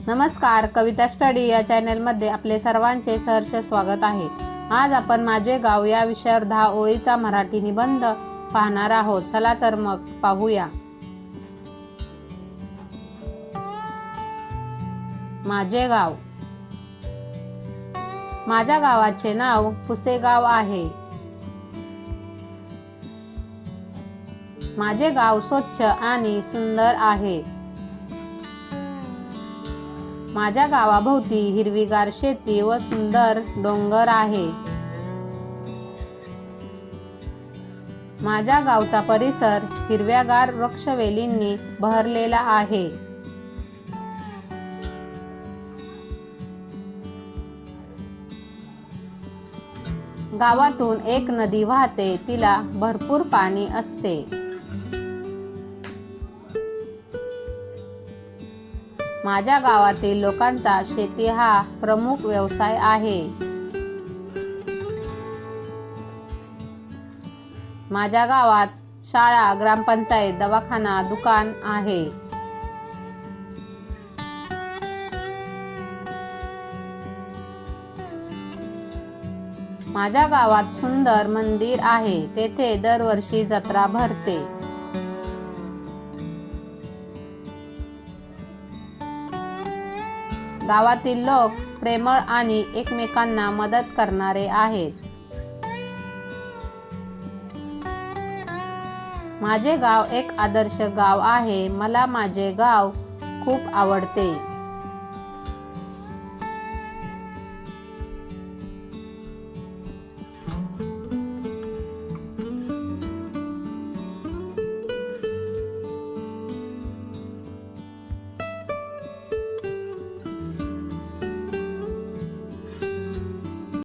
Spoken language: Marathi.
नमस्कार, कविता स्टडी या चॅनलमध्ये आपले सर्वांचे सहर्ष स्वागत आहे। आज आपण माझे गाव या विषयावर 10 ओळीचा मराठी निबंध पाहणार आहोत। चला तर मग पाहूया। माझे गाव। माझ्या गावाचे नाव पुसेगाव आहे। माझे गाव स्वच्छ आणि सुंदर आहे। माझ्या गावाभोवती हिरवीगार शेती व सुंदर डोंगर आहे। माझ्या गावचा परिसर हिरव्यागार वृक्षवेलींनी बहरलेला आहे। गावातून एक नदी वाहते, तिला भरपूर पाणी असते। माझ्या गावातील लोकांचा शेती हा प्रमुख व्यवसाय आहे। माझ्या गावात शाळा, ग्रामपंचायत, दवाखाना, दुकान आहे। माझ्या गावात सुंदर मंदिर आहे, तेथे दरवर्षी जत्रा भरते। गावातील लोक प्रेमळ आणि एकमेकांना मदत करणारे आहेत। माझे गाव एक आदर्श गाव आहे। मला माझे गाव खूप आवडते।